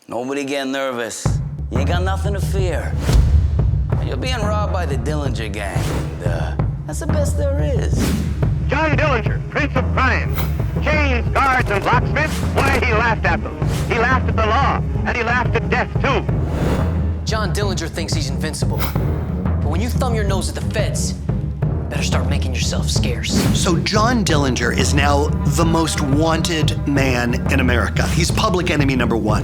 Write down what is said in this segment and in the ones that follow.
Nobody get nervous. You ain't got nothing to fear. You're being robbed by the Dillinger Gang, and that's the best there is. John Dillinger, Prince of Crime. Chains, guards, and locksmiths, why, he laughed at them. He laughed at the law, and he laughed at death, too. John Dillinger thinks he's invincible. But when you thumb your nose at the feds, better start making yourself scarce. So John Dillinger is now the most wanted man in America. He's public enemy number one.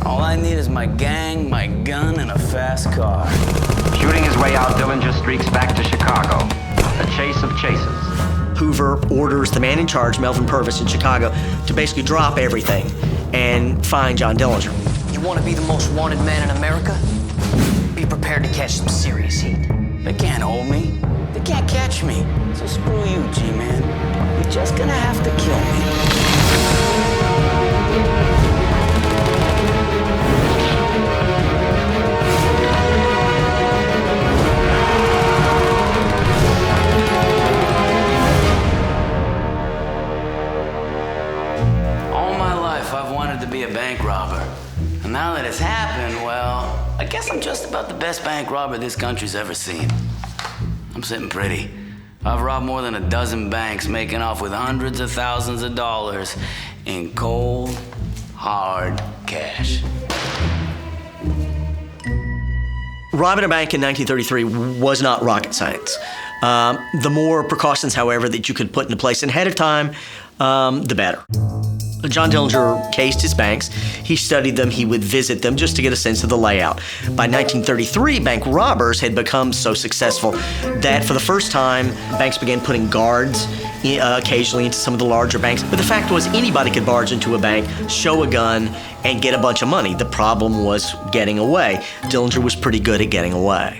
All I need is my gang, my gun, and a fast car. Shooting his way out, Dillinger streaks back to Chicago. A chase of chases. Hoover orders the man in charge, Melvin Purvis in Chicago, to basically drop everything and find John Dillinger. You want to be the most wanted man in America? Be prepared to catch some serious heat. They can't hold me. They can't catch me. So screw you, G-Man. You're just gonna have to kill me. I've wanted to be a bank robber. And now that it's happened, well, I guess I'm just about the best bank robber this country's ever seen. I'm sitting pretty. I've robbed more than a dozen banks, making off with hundreds of thousands of dollars in cold, hard cash. Robbing a bank in 1933 was not rocket science. The more precautions, however, that you could put into place ahead of time, the better. John Dillinger cased his banks. He studied them. He would visit them just to get a sense of the layout. By 1933, bank robbers had become so successful that for the first time, banks began putting guards occasionally into some of the larger banks. But the fact was, anybody could barge into a bank, show a gun, and get a bunch of money. The problem was getting away. Dillinger was pretty good at getting away.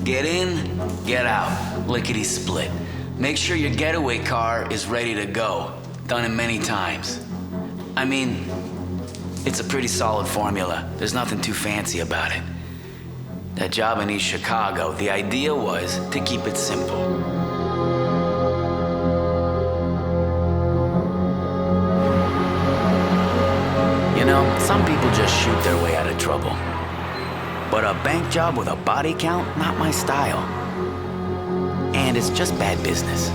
Get in, get out, lickety-split. Make sure your getaway car is ready to go. Done it many times. I mean, it's a pretty solid formula. There's nothing too fancy about it. That job in East Chicago, the idea was to keep it simple. You know, some people just shoot their way out of trouble. But a bank job with a body count, not my style. And it's just bad business.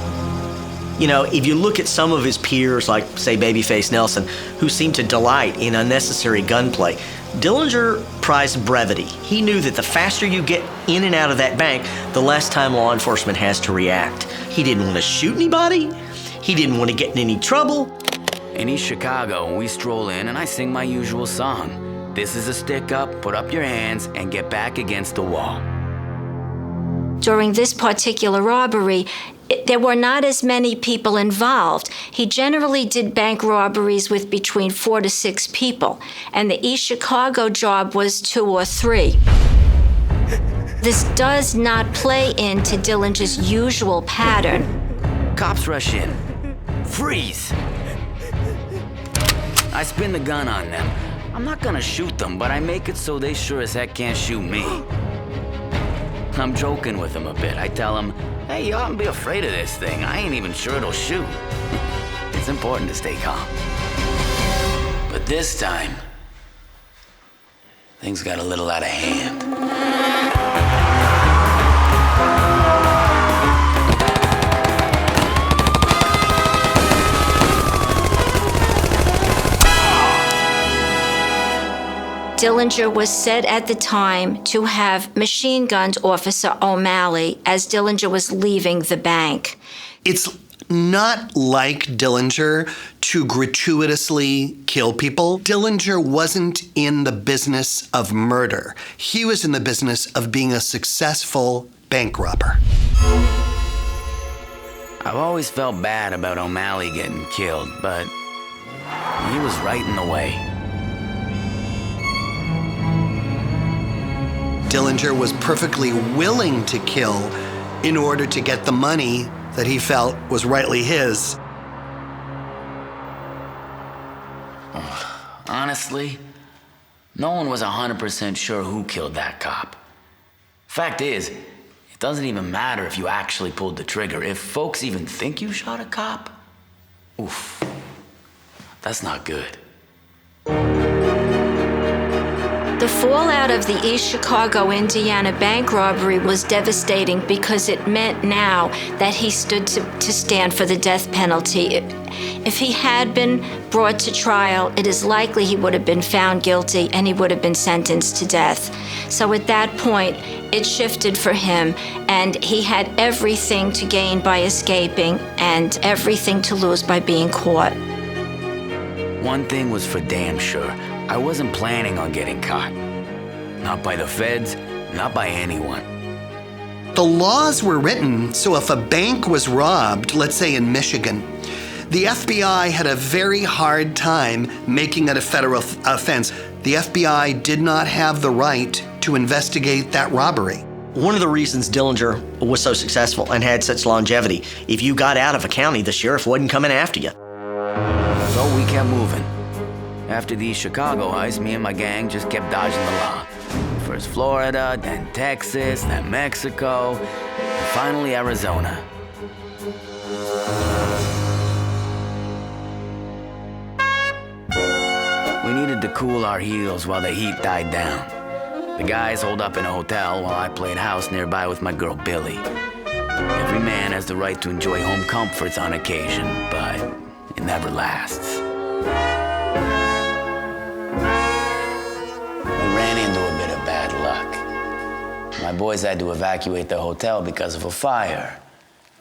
You know, if you look at some of his peers, like, say, Babyface Nelson, who seemed to delight in unnecessary gunplay, Dillinger prized brevity. He knew that the faster you get in and out of that bank, the less time law enforcement has to react. He didn't want to shoot anybody. He didn't want to get in any trouble. In East Chicago, we stroll in and I sing my usual song. This is a stick up, put up your hands, and get back against the wall. During this particular robbery, there were not as many people involved. He generally did bank robberies with between 4 to 6 people, and the East Chicago job was 2 or 3. This does not play into Dillinger's usual pattern. Cops rush in. Freeze! I spin the gun on them. I'm not gonna shoot them, but I make it so they sure as heck can't shoot me. I'm joking with them a bit. I tell them, hey, you oughtn't be afraid of this thing. I ain't even sure it'll shoot. It's important to stay calm. But this time, things got a little out of hand. Dillinger was said at the time to have machine gunned Officer O'Malley as Dillinger was leaving the bank. It's not like Dillinger to gratuitously kill people. Dillinger wasn't in the business of murder. He was in the business of being a successful bank robber. I've always felt bad about O'Malley getting killed, but he was right in the way. Dillinger was perfectly willing to kill in order to get the money that he felt was rightly his. Honestly, no one was 100% sure who killed that cop. Fact is, it doesn't even matter if you actually pulled the trigger. If folks even think you shot a cop, oof, that's not good. The fallout of the East Chicago, Indiana bank robbery was devastating because it meant now that he stood to stand for the death penalty. If he had been brought to trial, it is likely he would have been found guilty and he would have been sentenced to death. So at that point, it shifted for him, and he had everything to gain by escaping and everything to lose by being caught. One thing was for damn sure. I wasn't planning on getting caught. Not by the feds, not by anyone. The laws were written so if a bank was robbed, let's say in Michigan, the FBI had a very hard time making it a federal offense. The FBI did not have the right to investigate that robbery. One of the reasons Dillinger was so successful and had such longevity, if you got out of a county, the sheriff wasn't coming after you. So we kept moving. After the Chicago heist, me and my gang just kept dodging the law. First Florida, then Texas, then Mexico, and finally Arizona. We needed to cool our heels while the heat died down. The guys holed up in a hotel while I played house nearby with my girl Billy. Every man has the right to enjoy home comforts on occasion, but it never lasts. We ran into a bit of bad luck. My boys had to evacuate the hotel because of a fire.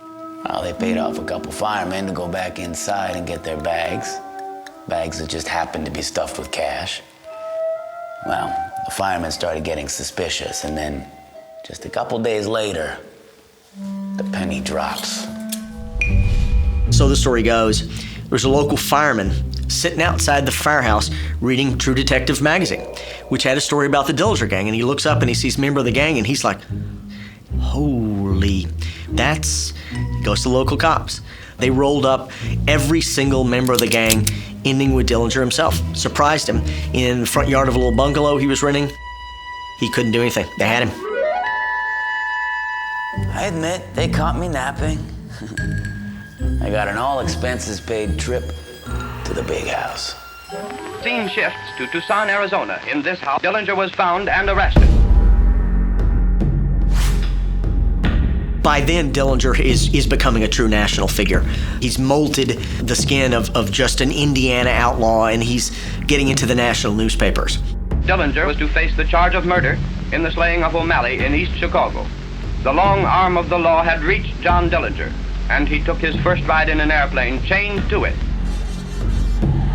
Well, they paid off a couple firemen to go back inside and get their bags. Bags that just happened to be stuffed with cash. Well, the firemen started getting suspicious, and then just a couple days later, the penny drops. So the story goes, there's a local fireman sitting outside the firehouse reading True Detective magazine, which had a story about the Dillinger Gang, and he looks up and he sees a member of the gang, and he's like, holy, he goes to local cops. They rolled up every single member of the gang, ending with Dillinger himself. Surprised him in the front yard of a little bungalow he was renting. He couldn't do anything. They had him. I admit, they caught me napping. I got an all-expenses-paid trip to the big house. Scene shifts to Tucson, Arizona. In this house, Dillinger was found and arrested. By then, Dillinger is becoming a true national figure. He's molted the skin of just an Indiana outlaw, and he's getting into the national newspapers. Dillinger was to face the charge of murder in the slaying of O'Malley in East Chicago. The long arm of the law had reached John Dillinger, and he took his first ride in an airplane chained to it.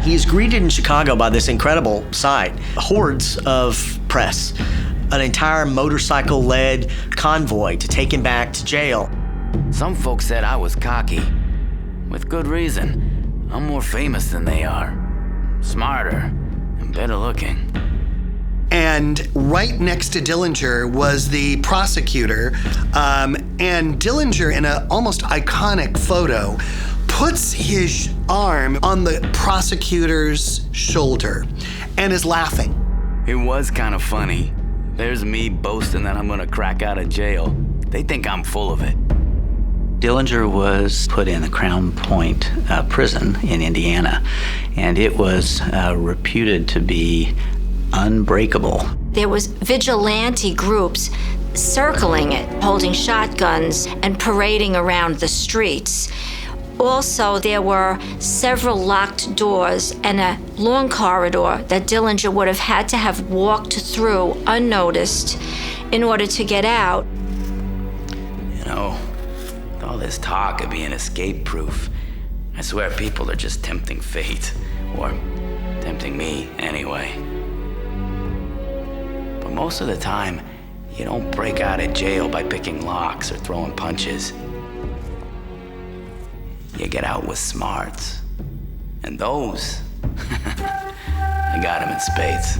He is greeted in Chicago by this incredible sight. Hordes of press, an entire motorcycle-led convoy to take him back to jail. Some folks said I was cocky. With good reason. I'm more famous than they are. Smarter and better looking. And right next to Dillinger was the prosecutor. And Dillinger, in an almost iconic photo, puts his arm on the prosecutor's shoulder and is laughing. It was kind of funny. There's me boasting that I'm gonna crack out of jail. They think I'm full of it. Dillinger was put in the Crown Point prison in Indiana, and it was reputed to be unbreakable. There was vigilante groups circling it, holding shotguns and parading around the streets. Also, there were several locked doors and a long corridor that Dillinger would have had to have walked through unnoticed in order to get out. You know, with all this talk of being escape-proof, I swear people are just tempting fate, or tempting me anyway. But most of the time, you don't break out of jail by picking locks or throwing punches. You get out with smarts. And those, I got them in spades.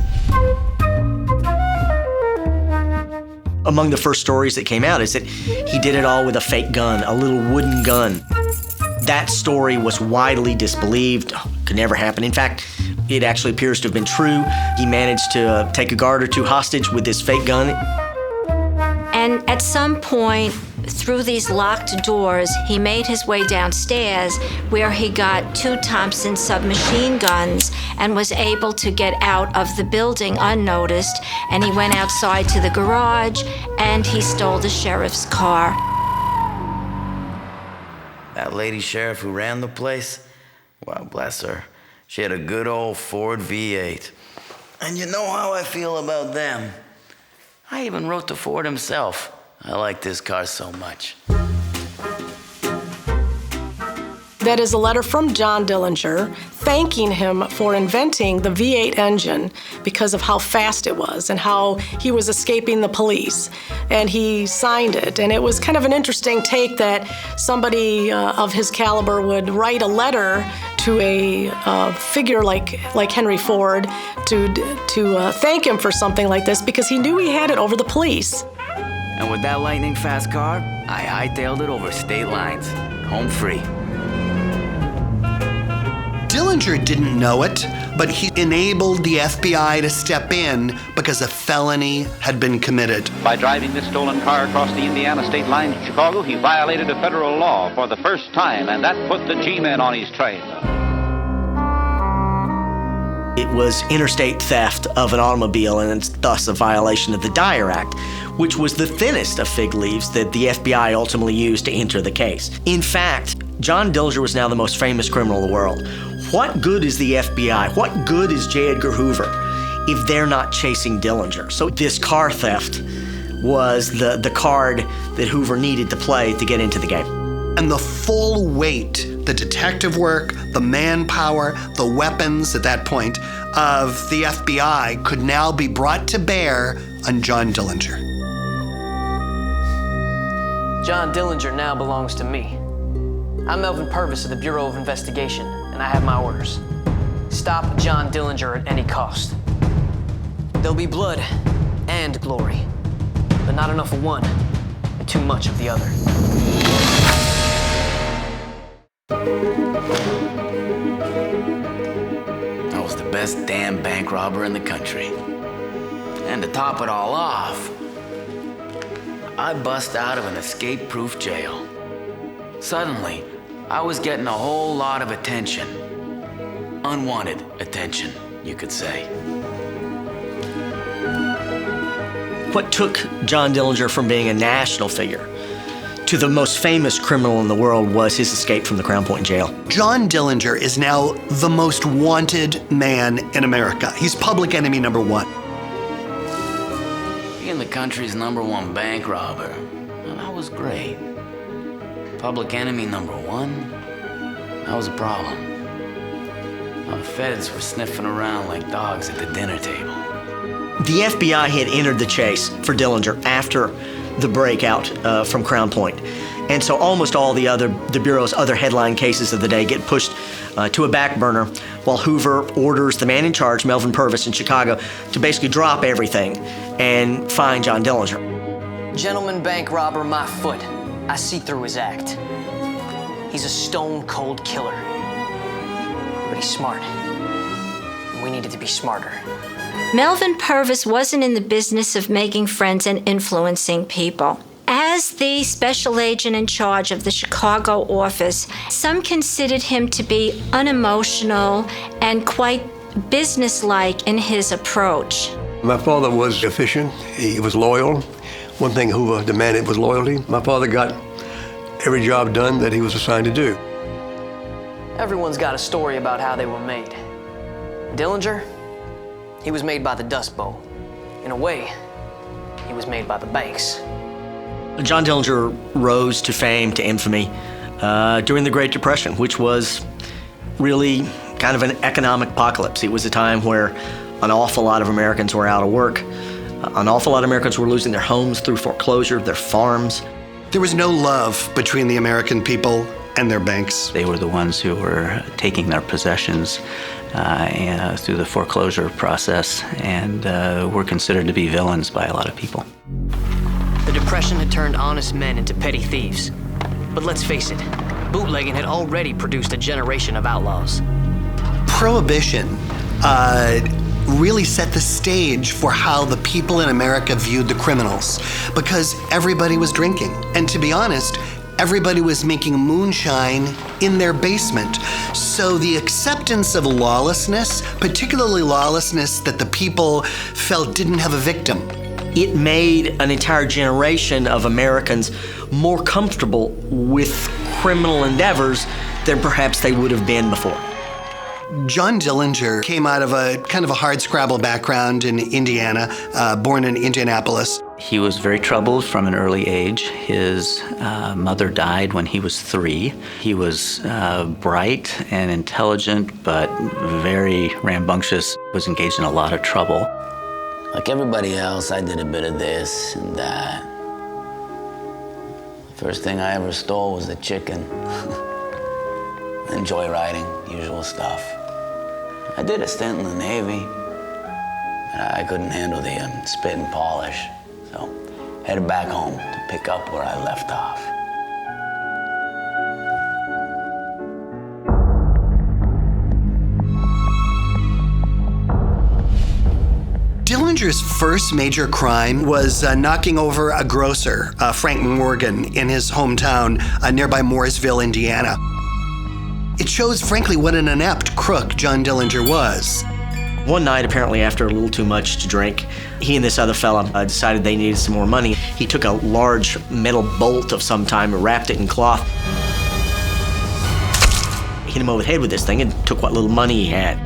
Among the first stories that came out is that he did it all with a fake gun, a little wooden gun. That story was widely disbelieved. Could never happen. In fact, it actually appears to have been true. He managed to take a guard or two hostage with this fake gun. And at some point, through these locked doors, he made his way downstairs where he got 2 Thompson submachine guns and was able to get out of the building unnoticed. And he went outside to the garage and he stole the sheriff's car. That lady sheriff who ran the place, well, bless her. She had a good old Ford V8. And you know how I feel about them. I even wrote to Ford himself. I like this car so much. That is a letter from John Dillinger thanking him for inventing the V8 engine because of how fast it was and how he was escaping the police. And he signed it. And it was kind of an interesting take that somebody of his caliber would write a letter to a figure like Henry Ford to thank him for something like this because he knew he had it over the police. And with that lightning fast car, I hightailed it over state lines, home free. Dillinger didn't know it, but he enabled the FBI to step in because a felony had been committed. By driving this stolen car across the Indiana state line to Chicago, he violated a federal law for the first time, and that put the G-men on his trail. It was interstate theft of an automobile and thus a violation of the Dyer Act, which was the thinnest of fig leaves that the FBI ultimately used to enter the case. In fact, John Dillinger was now the most famous criminal in the world. What good is the FBI? What good is J. Edgar Hoover if they're not chasing Dillinger? So this car theft was the card that Hoover needed to play to get into the game. And the full weight, the detective work, the manpower, the weapons at that point of the FBI could now be brought to bear on John Dillinger. John Dillinger now belongs to me. I'm Melvin Purvis of the Bureau of Investigation, and I have my orders. Stop John Dillinger at any cost. There'll be blood and glory, but not enough of one and too much of the other. I was the best damn bank robber in the country. And to top it all off, I bust out of an escape-proof jail. Suddenly, I was getting a whole lot of attention. Unwanted attention, you could say. What took John Dillinger from being a national figure to the most famous criminal in the world was his escape from the Crown Point jail. John Dillinger is now the most wanted man in America. He's public enemy number 1. Being the country's #1 bank robber, well, that was great. Public enemy number 1, that was a problem. Now, the feds were sniffing around like dogs at the dinner table. The FBI had entered the chase for Dillinger after the breakout from Crown Point. And so almost all the Bureau's other headline cases of the day get pushed to a back burner while Hoover orders the man in charge, Melvin Purvis in Chicago, to basically drop everything and find John Dillinger. Gentleman bank robber, my foot. I see through his act. He's a stone-cold killer. But he's smart. And we needed to be smarter. Melvin Purvis wasn't in the business of making friends and influencing people. As the special agent in charge of the Chicago office, some considered him to be unemotional and quite businesslike in his approach. My father was efficient. He was loyal. One thing Hoover demanded was loyalty. My father got every job done that he was assigned to do. Everyone's got a story about how they were made. Dillinger, he was made by the Dust Bowl. In a way, he was made by the banks. John Dillinger rose to fame, to infamy, during the Great Depression, which was really kind of an economic apocalypse. It was a time where an awful lot of Americans were out of work. An awful lot of Americans were losing their homes through foreclosure, their farms. There was no love between the American people and their banks. They were the ones who were taking their possessions through the foreclosure process and were considered to be villains by a lot of people. The Depression had turned honest men into petty thieves. But let's face it, bootlegging had already produced a generation of outlaws. Prohibition really set the stage for how the people in America viewed the criminals, because everybody was drinking. And to be honest, everybody was making moonshine in their basement. So the acceptance of lawlessness, particularly lawlessness that the people felt didn't have a victim. It made an entire generation of Americans more comfortable with criminal endeavors than perhaps they would have been before. John Dillinger came out of a kind of a hardscrabble background in Indiana, born in Indianapolis. He was very troubled from an early age. His mother died when he was 3. He was bright and intelligent, but very rambunctious, was engaged in a lot of trouble. Like everybody else, I did a bit of this and that. First thing I ever stole was a chicken. Then joyriding, usual stuff. I did a stint in the Navy, but I couldn't handle the spit and polish, so headed back home to pick up where I left off. Dillinger's first major crime was knocking over a grocer, Frank Morgan, in his hometown nearby Mooresville, Indiana. It shows, frankly, what an inept crook John Dillinger was. One night, apparently after a little too much to drink, he and this other fella decided they needed some more money. He took a large metal bolt of some time and wrapped it in cloth. Hit him over the head with this thing and took what little money he had.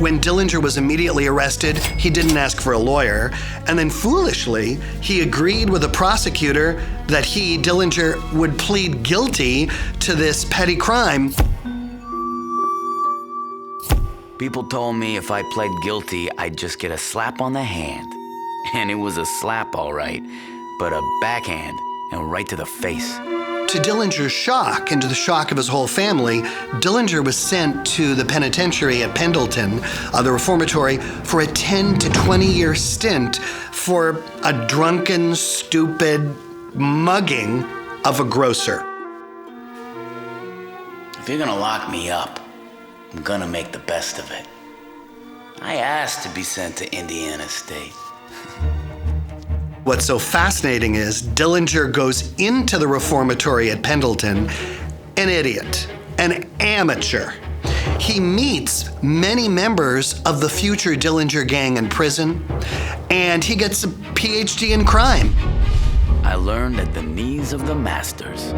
When Dillinger was immediately arrested, he didn't ask for a lawyer, and then foolishly, he agreed with the prosecutor that he, Dillinger, would plead guilty to this petty crime. People told me if I pled guilty, I'd just get a slap on the hand. And it was a slap, all right, but a backhand and right to the face. To Dillinger's shock, and to the shock of his whole family, Dillinger was sent to the penitentiary at Pendleton, the reformatory, for a 10 to 20-year stint for a drunken, stupid mugging of a grocer. If you're gonna lock me up, I'm gonna make the best of it. I asked to be sent to Indiana State. What's so fascinating is Dillinger goes into the reformatory at Pendleton an idiot, an amateur. He meets many members of the future Dillinger Gang in prison, and he gets a PhD in crime. I learned at the knees of the masters.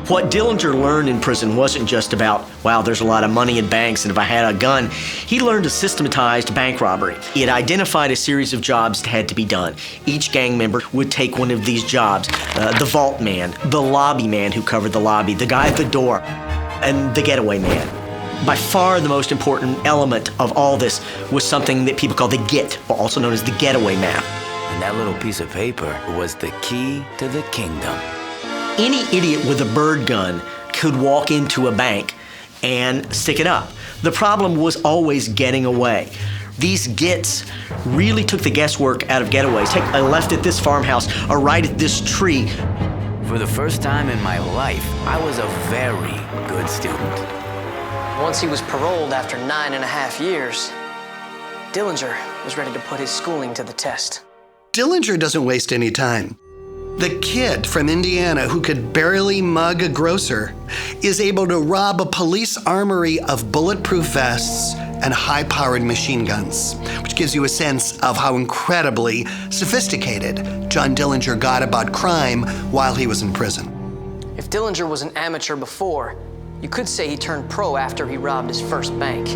What Dillinger learned in prison wasn't just about, wow, there's a lot of money in banks, and if I had a gun. He learned a systematized bank robbery. It identified a series of jobs that had to be done. Each gang member would take one of these jobs. The vault man, the lobby man who covered the lobby, the guy at the door, and the getaway man. By far the most important element of all this was something that people call the GET, also known as the getaway map. And that little piece of paper was the key to the kingdom. Any idiot with a bird gun could walk into a bank and stick it up. The problem was always getting away. These gets really took the guesswork out of getaways. Take a left at this farmhouse, a right at this tree. For the first time in my life, I was a very good student. Once he was paroled after 9.5 years, Dillinger was ready to put his schooling to the test. Dillinger doesn't waste any time. The kid from Indiana who could barely mug a grocer is able to rob a police armory of bulletproof vests and high-powered machine guns, which gives you a sense of how incredibly sophisticated John Dillinger got about crime while he was in prison. If Dillinger was an amateur before, you could say he turned pro after he robbed his first bank.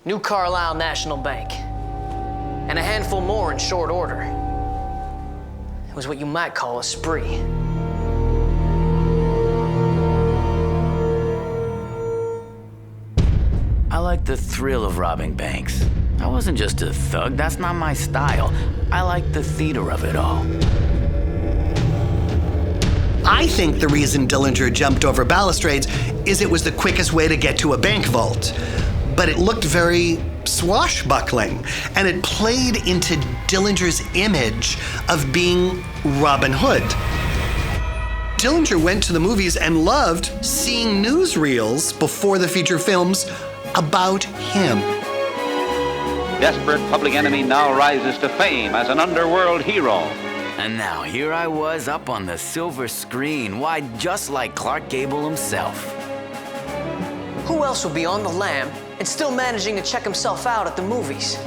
New Carlisle National Bank, and a handful more in short order. It was what you might call a spree. I like the thrill of robbing banks. I wasn't just a thug, that's not my style. I like the theater of it all. I think the reason Dillinger jumped over balustrades is it was the quickest way to get to a bank vault. But it looked very swashbuckling, and it played into Dillinger's image of being Robin Hood. Dillinger went to the movies and loved seeing newsreels before the feature films about him. Desperate public enemy now rises to fame as an underworld hero. And now here I was up on the silver screen, why, just like Clark Gable himself. Who else would be on the lam and still managing to check himself out at the movies?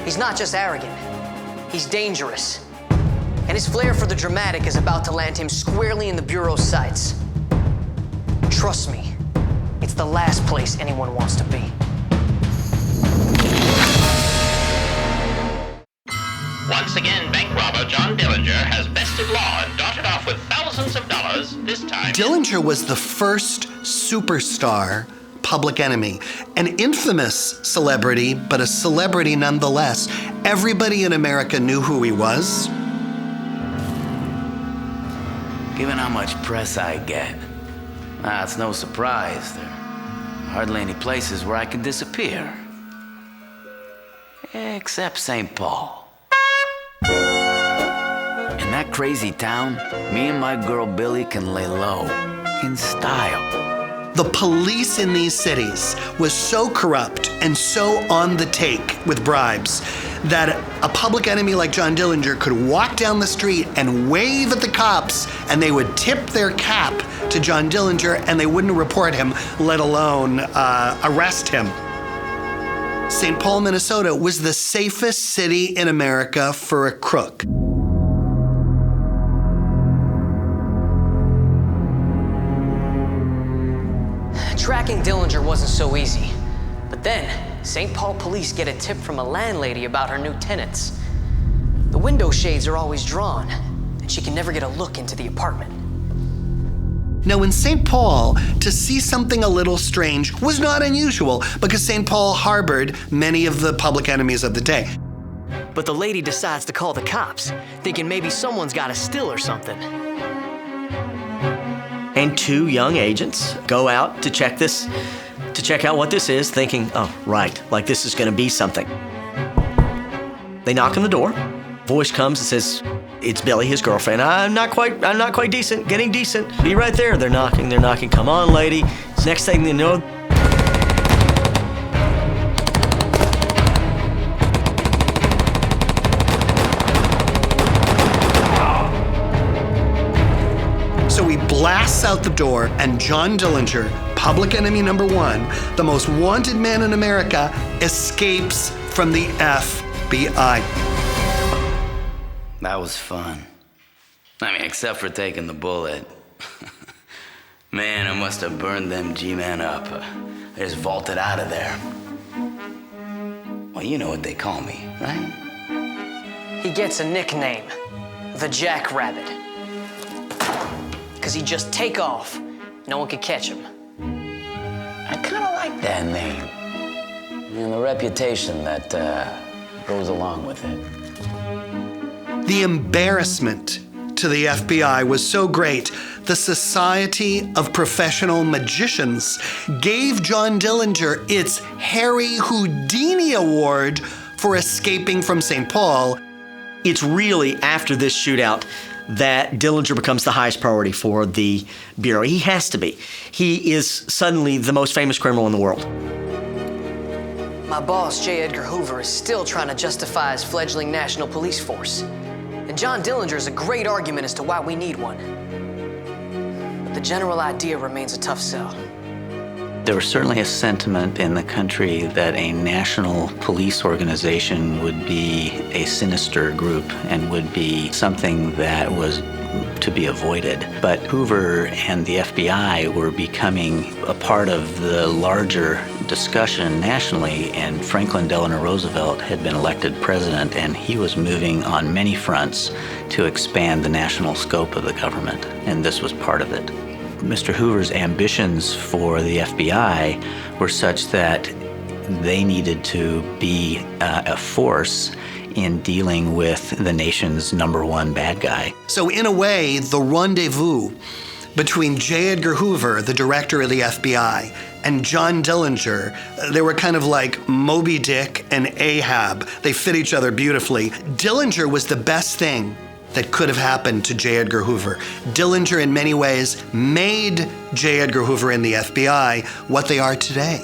He's not just arrogant, he's dangerous. And his flair for the dramatic is about to land him squarely in the Bureau's sights. Trust me, it's the last place anyone wants to be. Once again, bank robber John Dillinger has bested law and darted off with thousands of dollars, this time. Dillinger was the first superstar public enemy, an infamous celebrity, but a celebrity nonetheless. Everybody in America knew who he was. Given how much press I get, it's no surprise. There are hardly any places where I can disappear. Except St. Paul. In that crazy town, me and my girl Billy can lay low, in style. The police in these cities was so corrupt and so on the take with bribes that a public enemy like John Dillinger could walk down the street and wave at the cops, and they would tip their cap to John Dillinger and they wouldn't report him, let alone arrest him. St. Paul, Minnesota was the safest city in America for a crook. Tracking Dillinger wasn't so easy. But then, St. Paul police get a tip from a landlady about her new tenants. The window shades are always drawn, and she can never get a look into the apartment. Now, in St. Paul, to see something a little strange was not unusual because St. Paul harbored many of the public enemies of the day. But the lady decides to call the cops, thinking maybe someone's got a still or something. And two young agents go out to check out what this is, thinking, oh, right, like this is gonna be something. They knock on the door. Voice comes and says, it's Billy, his girlfriend. I'm not quite decent, getting decent. Be right there. They're knocking. Come on, lady. Next thing they know, so he blasts out the door, and John Dillinger, public enemy number one, the most wanted man in America, escapes from the FBI. That was fun. I mean, except for taking the bullet. Man, I must have burned them G-men up. I just vaulted out of there. Well, you know what they call me, right? He gets a nickname, the Jackrabbit. Because he'd just take off. No one could catch him. I kind of like that name. And the reputation that goes along with it. The embarrassment to the FBI was so great, the Society of Professional Magicians gave John Dillinger its Harry Houdini Award for escaping from St. Paul. it's really after this shootout that Dillinger becomes the highest priority for the Bureau. He has to be. He is suddenly the most famous criminal in the world. My boss, J. Edgar Hoover, is still trying to justify his fledgling national police force. And John Dillinger is a great argument as to why we need one. But the general idea remains a tough sell. There was certainly a sentiment in the country that a national police organization would be a sinister group and would be something that was to be avoided. But Hoover and the FBI were becoming a part of the larger discussion nationally, and Franklin Delano Roosevelt had been elected president, and he was moving on many fronts to expand the national scope of the government, and this was part of it. Mr. Hoover's ambitions for the FBI were such that they needed to be a force in dealing with the nation's #1 bad guy. So in a way, the rendezvous between J. Edgar Hoover, the director of the FBI, and John Dillinger, they were kind of like Moby Dick and Ahab. They fit each other beautifully. Dillinger was the best thing that could have happened to J. Edgar Hoover. Dillinger, in many ways, made J. Edgar Hoover and the FBI what they are today.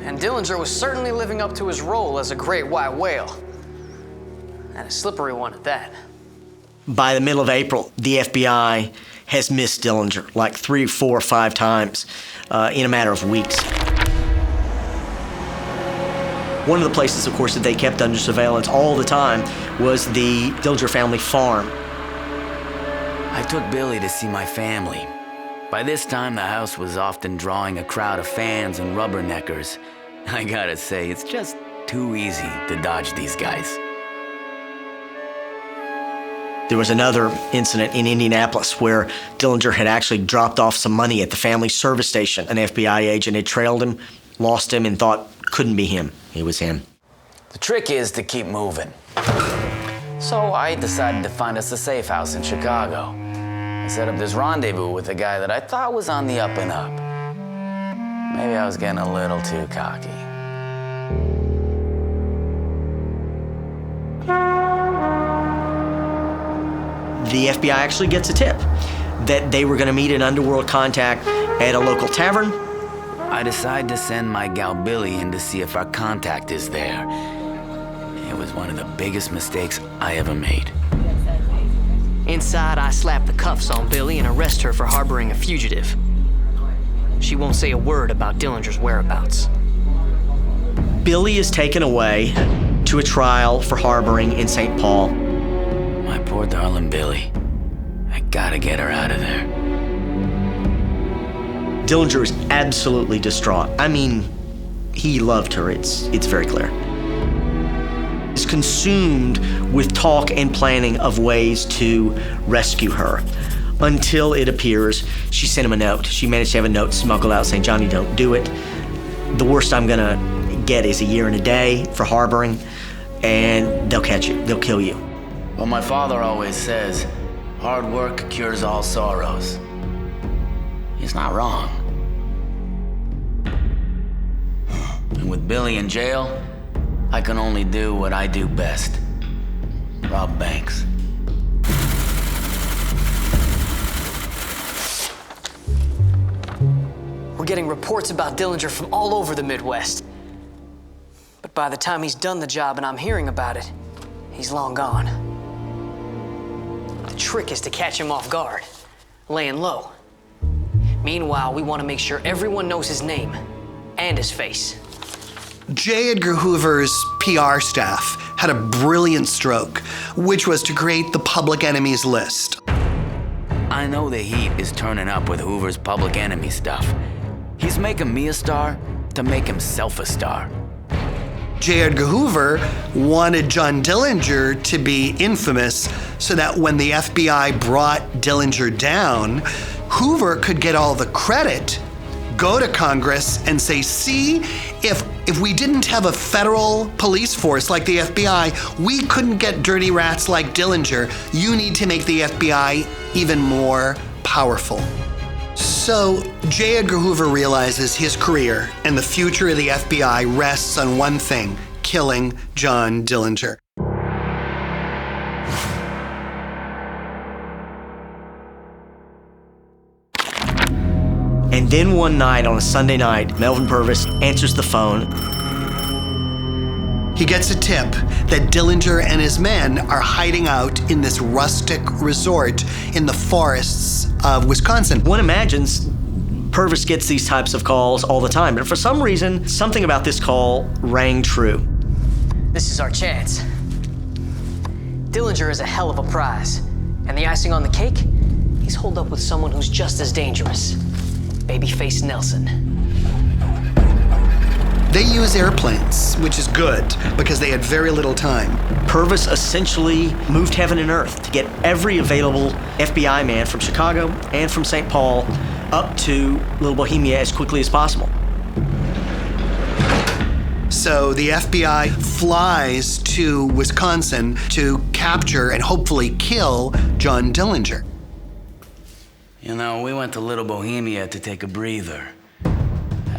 And Dillinger was certainly living up to his role as a great white whale. And a slippery one at that. By the middle of April, the FBI has missed Dillinger like 3, 4, 5 times in a matter of weeks. One of the places, of course, that they kept under surveillance all the time was the Dillinger family farm. I took Billy to see my family. By this time, the house was often drawing a crowd of fans and rubberneckers. I gotta say, it's just too easy to dodge these guys. There was another incident in Indianapolis where Dillinger had actually dropped off some money at the family service station. An FBI agent had trailed him, lost him, and thought couldn't be him. It was him. The trick is to keep moving. So I decided to find us a safe house in Chicago. I set up this rendezvous with a guy that I thought was on the up and up. Maybe I was getting a little too cocky. The FBI actually gets a tip that they were going to meet an underworld contact at a local tavern. I decide to send my gal Billy in to see if our contact is there. It was one of the biggest mistakes I ever made. Inside, I slap the cuffs on Billy and arrest her for harboring a fugitive. She won't say a word about Dillinger's whereabouts. Billy is taken away to a trial for harboring in St. Paul. My poor darling Billy. I gotta get her out of there. Dillinger is absolutely distraught. I mean, he loved her. It's very clear. He's consumed with talk and planning of ways to rescue her until it appears she sent him a note. She managed to have a note smuggled out saying, "Johnny, don't do it. The worst I'm gonna get is a year and a day for harboring, and they'll catch you. They'll kill you." Well, my father always says, hard work cures all sorrows. He's not wrong. And with Billy in jail, I can only do what I do best. Rob banks. We're getting reports about Dillinger from all over the Midwest. But by the time he's done the job and I'm hearing about it, he's long gone. The trick is to catch him off guard, laying low. Meanwhile, we want to make sure everyone knows his name and his face. J. Edgar Hoover's PR staff had a brilliant stroke, which was to create the public enemies list. I know the heat is turning up with Hoover's public enemy stuff. He's making me a star to make himself a star. J. Edgar Hoover wanted John Dillinger to be infamous so that when the FBI brought Dillinger down, Hoover could get all the credit, go to Congress and say, see, if we didn't have a federal police force like the FBI, we couldn't get dirty rats like Dillinger. You need to make the FBI even more powerful. So J. Edgar Hoover realizes his career and the future of the FBI rests on one thing: killing John Dillinger. And then one night, on a Sunday night, Melvin Purvis answers the phone. He gets a tip that Dillinger and his men are hiding out in this rustic resort in the forests of Wisconsin. One imagines Purvis gets these types of calls all the time, but for some reason, something about this call rang true. This is our chance. Dillinger is a hell of a prize. And the icing on the cake? He's holed up with someone who's just as dangerous. Babyface Nelson. They use airplanes, which is good because they had very little time. Purvis essentially moved heaven and earth to get every available FBI man from Chicago and from St. Paul up to Little Bohemia as quickly as possible. So the FBI flies to Wisconsin to capture and hopefully kill John Dillinger. You know, we went to Little Bohemia to take a breather.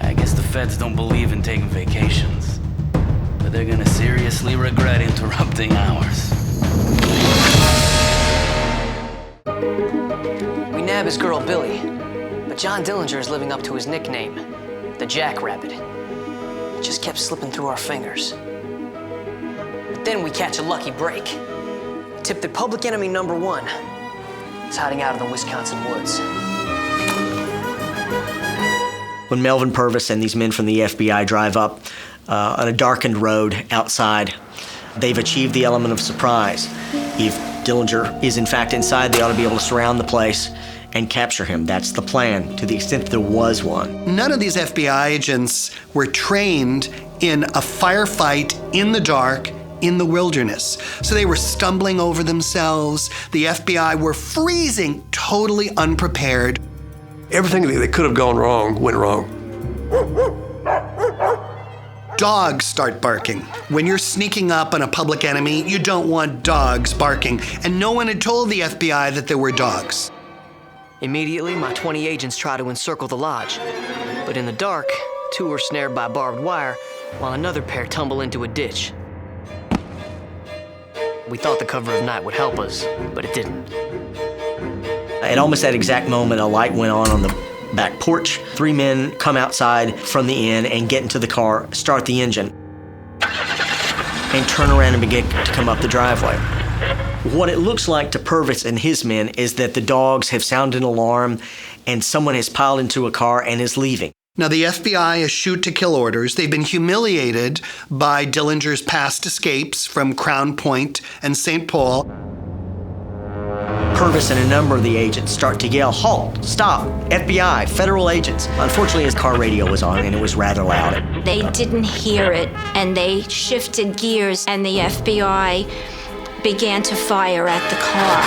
I guess the feds don't believe in taking vacations, but they're gonna seriously regret interrupting ours. We nab his girl Billy, but John Dillinger is living up to his nickname, the Jackrabbit. It just kept slipping through our fingers. But then we catch a lucky break. Tip that public enemy number 1 is hiding out in the Wisconsin woods. When Melvin Purvis and these men from the FBI drive up on a darkened road outside, they've achieved the element of surprise. If Dillinger is in fact inside, they ought to be able to surround the place and capture him. That's the plan, to the extent that there was one. None of these FBI agents were trained in a firefight in the dark in the wilderness. So they were stumbling over themselves. The FBI were freezing, totally unprepared. Everything that could have gone wrong went wrong. Dogs start barking. When you're sneaking up on a public enemy, you don't want dogs barking. And no one had told the FBI that there were dogs. Immediately, my 20 agents try to encircle the lodge. But in the dark, 2 were snared by barbed wire, while another pair tumble into a ditch. We thought the cover of night would help us, but it didn't. At almost that exact moment, a light went on the back porch. 3 men come outside from the inn and get into the car, start the engine, and turn around and begin to come up the driveway. What it looks like to Purvis and his men is that the dogs have sounded an alarm and someone has piled into a car and is leaving. Now, the FBI is shoot-to-kill orders. They've been humiliated by Dillinger's past escapes from Crown Point and St. Paul. Purvis and a number of the agents start to yell, "Halt! Stop! FBI! Federal agents!" Unfortunately, his car radio was on and it was rather loud. They didn't hear it, and they shifted gears, and the FBI began to fire at the car.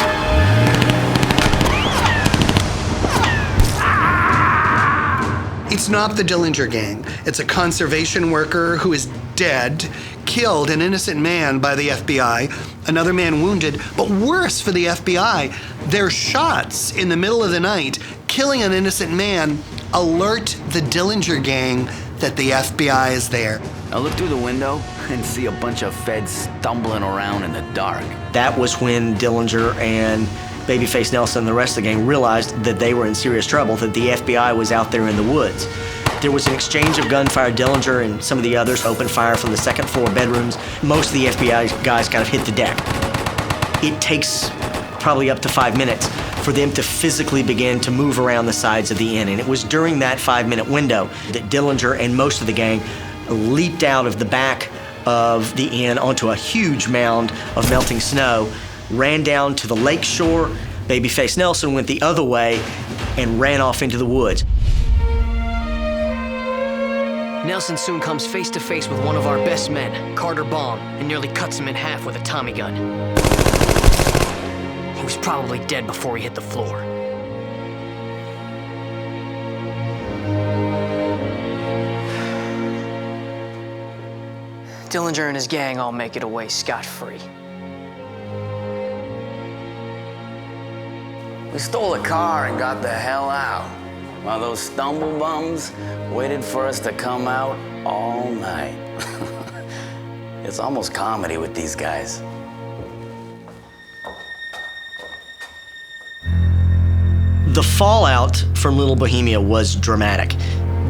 It's not the Dillinger Gang. It's a conservation worker who is dead, killed an innocent man by the FBI, another man wounded, but worse for the FBI, their shots in the middle of the night, killing an innocent man, alert the Dillinger Gang that the FBI is there. I look through the window and see a bunch of feds stumbling around in the dark. That was when Dillinger and Babyface Nelson and the rest of the gang realized that they were in serious trouble, that the FBI was out there in the woods. There was an exchange of gunfire. Dillinger and some of the others opened fire from the second floor bedrooms. Most of the FBI guys kind of hit the deck. It takes probably up to 5 minutes for them to physically begin to move around the sides of the inn. And it was during that 5-minute window that Dillinger and most of the gang leaped out of the back of the inn onto a huge mound of melting snow, ran down to the lake shore. Babyface Nelson went the other way and ran off into the woods. Nelson soon comes face to face with one of our best men, Carter Baum, and nearly cuts him in half with a Tommy gun. He was probably dead before he hit the floor. Dillinger and his gang all make it away scot-free. We stole a car and got the hell out, while those stumble bums waited for us to come out all night. It's almost comedy with these guys. The fallout from Little Bohemia was dramatic.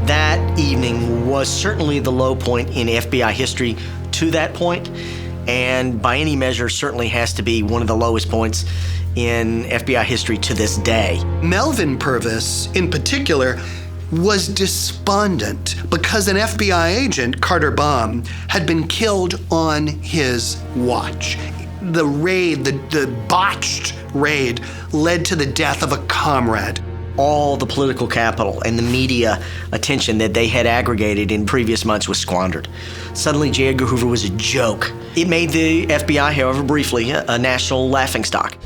That evening was certainly the low point in FBI history to that point, and by any measure certainly has to be one of the lowest points in FBI history to this day. Melvin Purvis, in particular, was despondent because an FBI agent, Carter Baum, had been killed on his watch. The raid, the botched raid, led to the death of a comrade. All the political capital and the media attention that they had aggregated in previous months was squandered. Suddenly, J. Edgar Hoover was a joke. It made the FBI, however briefly, a national laughingstock.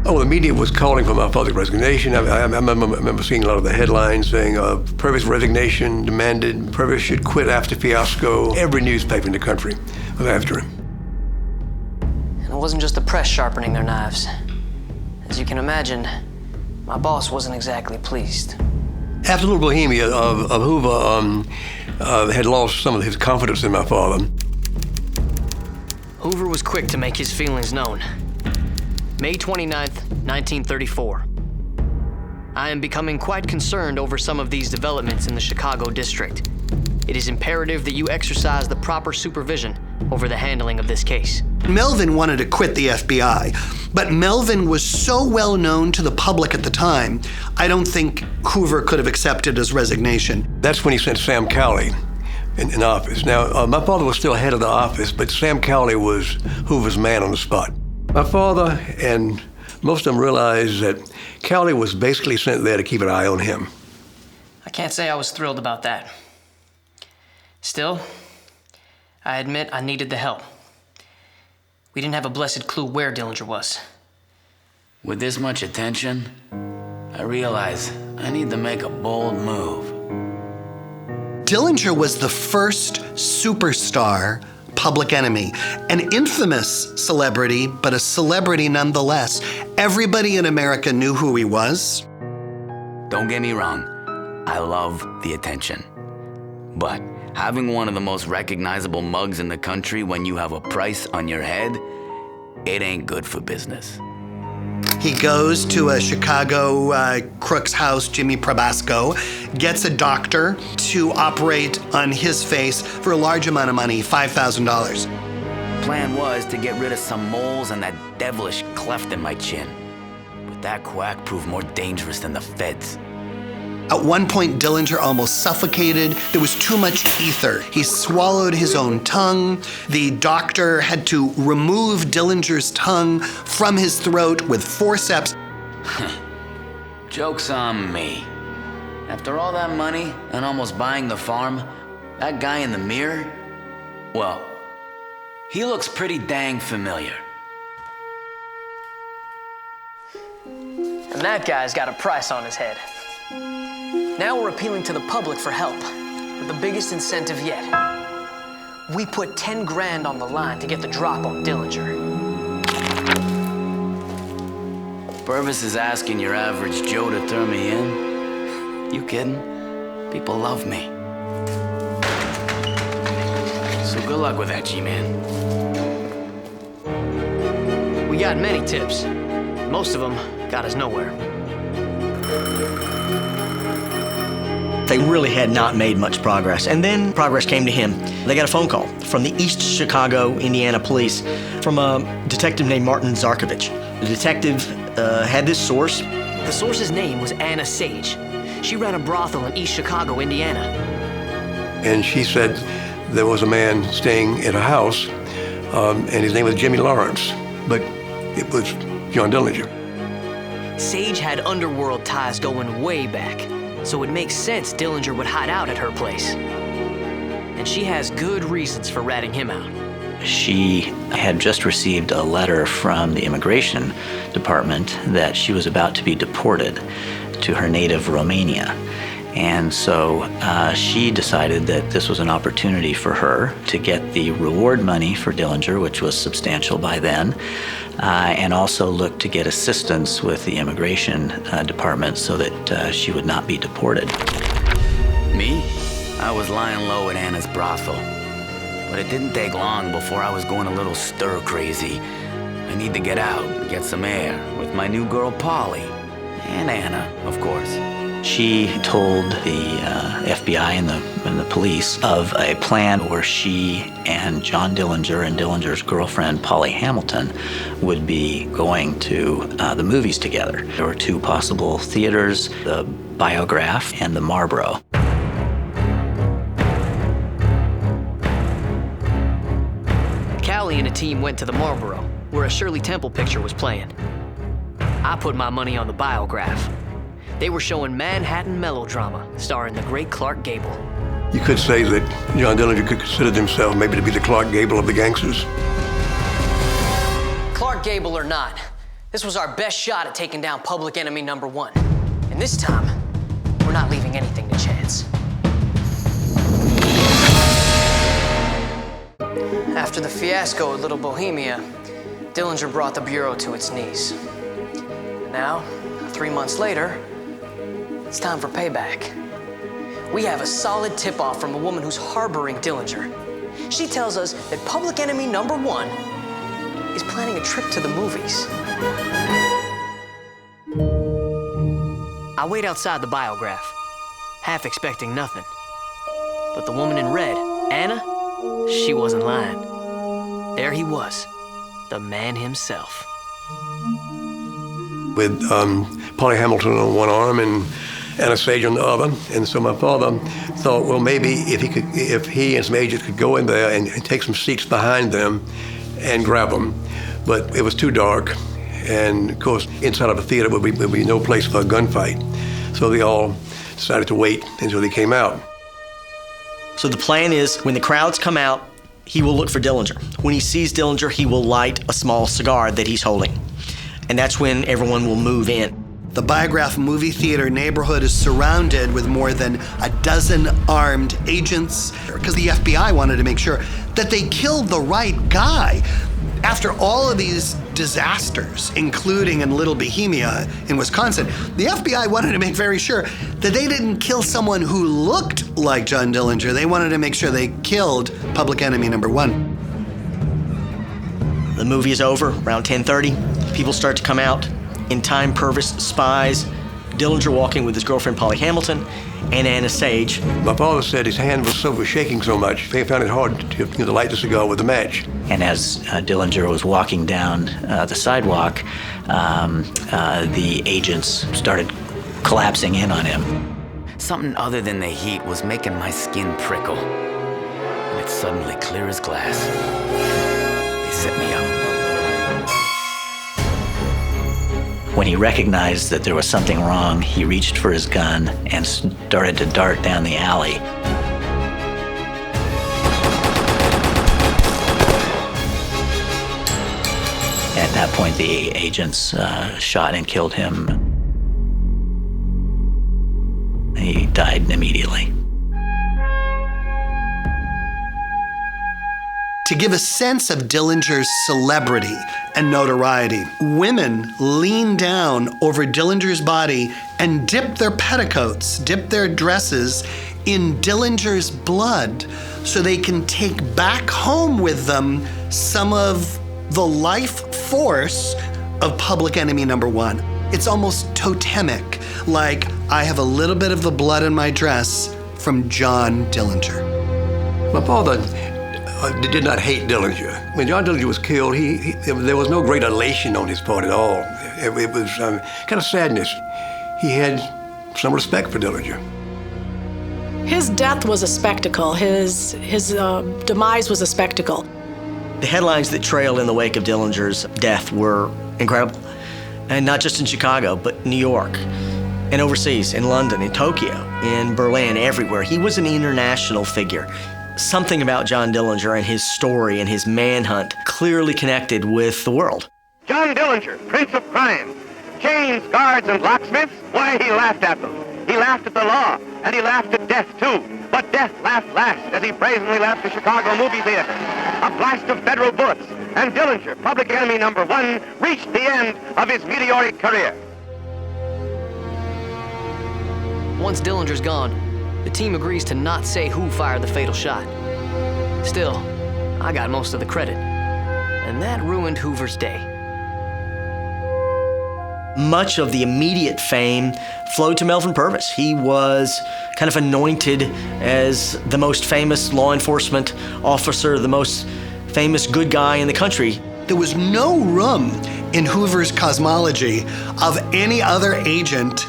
Oh, the media was calling for my father's resignation. I remember seeing a lot of the headlines saying, Purvis resignation demanded, Purvis should quit after fiasco. Every newspaper in the country was after him. And it wasn't just the press sharpening their knives. As you can imagine, my boss wasn't exactly pleased. After Little Bohemia, Hoover had lost some of his confidence in my father. Hoover was quick to make his feelings known. May 29th, 1934. I am becoming quite concerned over some of these developments in the Chicago district. It is imperative that you exercise the proper supervision over the handling of this case. Melvin wanted to quit the FBI, but Melvin was so well known to the public at the time, I don't think Hoover could have accepted his resignation. That's when he sent Sam Cowley in office. Now, my father was still head of the office, but Sam Cowley was Hoover's man on the spot. My father and most of them realized that Cowley was basically sent there to keep an eye on him. I can't say I was thrilled about that. Still, I admit I needed the help. We didn't have a blessed clue where Dillinger was. With this much attention, I realize I need to make a bold move. Dillinger was the first superstar public enemy, an infamous celebrity, but a celebrity nonetheless. Everybody in America knew who he was. Don't get me wrong, I love the attention. But having one of the most recognizable mugs in the country when you have a price on your head, it ain't good for business. He goes to a Chicago crook's house, Jimmy Probasco, gets a doctor to operate on his face for a large amount of money, $5,000. Plan was to get rid of some moles and that devilish cleft in my chin. But that quack proved more dangerous than the feds. At one point, Dillinger almost suffocated. There was too much ether. He swallowed his own tongue. The doctor had to remove Dillinger's tongue from his throat with forceps. Joke's on me. After all that money and almost buying the farm, that guy in the mirror, well, he looks pretty dang familiar. And that guy's got a price on his head. Now we're appealing to the public for help, with the biggest incentive yet. We put 10 grand on the line to get the drop on Dillinger. Purvis is asking your average Joe to turn me in? You kidding? People love me. So good luck with that, G-Man. We got many tips. Most of them got us nowhere. They really had not made much progress. And then progress came to him. They got a phone call from the East Chicago, Indiana police from a detective named Martin Zarkovich. The detective had this source. The source's name was Anna Sage. She ran a brothel in East Chicago, Indiana. And she said there was a man staying at a house, and his name was Jimmy Lawrence, but it was John Dillinger. Sage had underworld ties going way back, so it makes sense Dillinger would hide out at her place. And she has good reasons for ratting him out. She had just received a letter from the immigration department that she was about to be deported to her native Romania. And so she decided that this was an opportunity for her to get the reward money for Dillinger, which was substantial by then, and also look to get assistance with the immigration department so that she would not be deported. Me? I was lying low at Anna's brothel. But it didn't take long before I was going a little stir-crazy. I need to get out, get some air, with my new girl Polly. And Anna, of course. She told the FBI and the police of a plan where she and John Dillinger and Dillinger's girlfriend, Polly Hamilton, would be going to the movies together. There were two possible theaters, the Biograph and the Marlboro. Callie and a team went to the Marlboro, where a Shirley Temple picture was playing. I put my money on the Biograph. They were showing Manhattan melodrama, starring the great Clark Gable. You could say that John Dillinger could consider himself maybe to be the Clark Gable of the gangsters. Clark Gable or not, this was our best shot at taking down public enemy number one. And this time, we're not leaving anything to chance. After the fiasco at Little Bohemia, Dillinger brought the Bureau to its knees. Now, 3 months later, it's time for payback. We have a solid tip-off from a woman who's harboring Dillinger. She tells us that public enemy number one is planning a trip to the movies. I wait outside the Biograph, half expecting nothing. But the woman in red, Anna, she wasn't lying. There he was, the man himself. With Polly Hamilton on one arm and Anna Sage on the other. And so my father thought, well, maybe if he and some agents could go in there and take some seats behind them and grab them. But it was too dark. And of course, inside of a theater would be no place for a gunfight. So they all decided to wait until they came out. So the plan is, when the crowds come out, he will look for Dillinger. When he sees Dillinger, he will light a small cigar that he's holding. And that's when everyone will move in. The Biograph movie theater neighborhood is surrounded with more than a dozen armed agents because the FBI wanted to make sure that they killed the right guy. After all of these disasters, including in Little Bohemia in Wisconsin, the FBI wanted to make very sure that they didn't kill someone who looked like John Dillinger. They wanted to make sure they killed public enemy number one. The movie is over around 10:30. People start to come out. In time, Purvis spies Dillinger walking with his girlfriend Polly Hamilton and Anna Sage. My father said his hand was shaking so much, they found it hard to light the cigar with a match. And as Dillinger was walking down the sidewalk, the agents started collapsing in on him. Something other than the heat was making my skin prickle. And it's suddenly clear as glass. They set me up. When he recognized that there was something wrong, he reached for his gun and started to dart down the alley. At that point, the agents shot and killed him. He died immediately. To give a sense of Dillinger's celebrity and notoriety, women lean down over Dillinger's body and dip their petticoats, dip their dresses in Dillinger's blood so they can take back home with them some of the life force of public enemy number one. It's almost totemic, like I have a little bit of the blood in my dress from John Dillinger. My father did not hate Dillinger. When John Dillinger was killed, there was no great elation on his part at all. It was kind of sadness. He had some respect for Dillinger. His death was a spectacle. His demise was a spectacle. The headlines that trailed in the wake of Dillinger's death were incredible. And not just in Chicago, but New York, and overseas, in London, in Tokyo, in Berlin, everywhere. He was an international figure. Something about John Dillinger and his story and his manhunt clearly connected with the world. John Dillinger, Prince of Crime. Chains, guards, and locksmiths? Why, he laughed at them. He laughed at the law, and he laughed at death, too. But death laughed last as he brazenly left the Chicago movie theater. A blast of federal bullets, and Dillinger, public enemy number one, reached the end of his meteoric career. Once Dillinger's gone, the team agrees to not say who fired the fatal shot. Still, I got most of the credit, and that ruined Hoover's day. Much of the immediate fame flowed to Melvin Purvis. He was kind of anointed as the most famous law enforcement officer, the most famous good guy in the country. There was no room in Hoover's cosmology of any other agent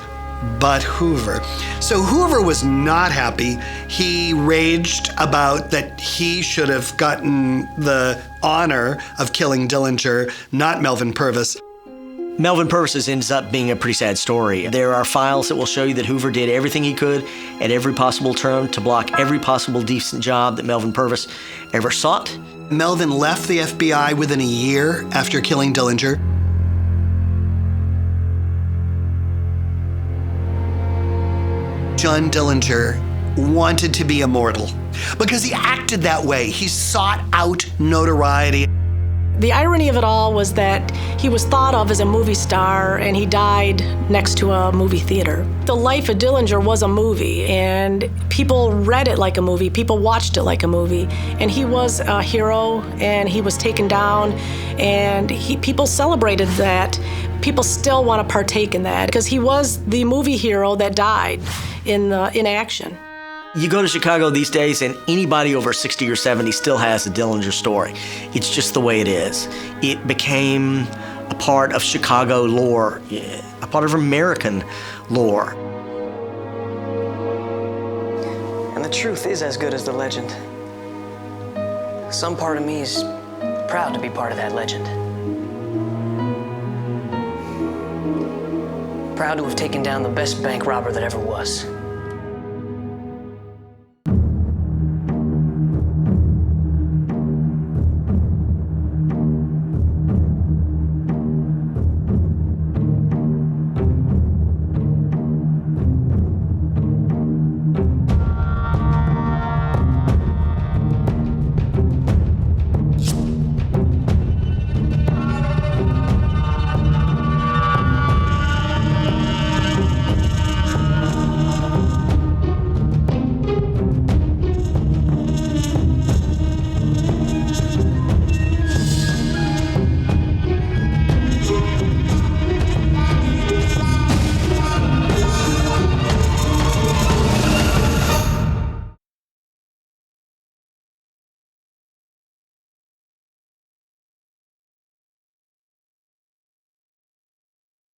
but Hoover. So Hoover was not happy. He raged about that he should have gotten the honor of killing Dillinger, not Melvin Purvis. Melvin Purvis ends up being a pretty sad story. There are files that will show you that Hoover did everything he could at every possible turn to block every possible decent job that Melvin Purvis ever sought. Melvin left the FBI within a year after killing Dillinger. John Dillinger wanted to be immortal because he acted that way. He sought out notoriety. The irony of it all was that he was thought of as a movie star and he died next to a movie theater. The life of Dillinger was a movie and people read it like a movie, people watched it like a movie. And he was a hero and he was taken down and people celebrated that. people still want to partake in that because he was the movie hero that died in action. You go to Chicago these days and anybody over 60 or 70 still has a Dillinger story. It's just the way it is. It became a part of Chicago lore, a part of American lore. And the truth is as good as the legend. Some part of me is proud to be part of that legend. Proud to have taken down the best bank robber that ever was.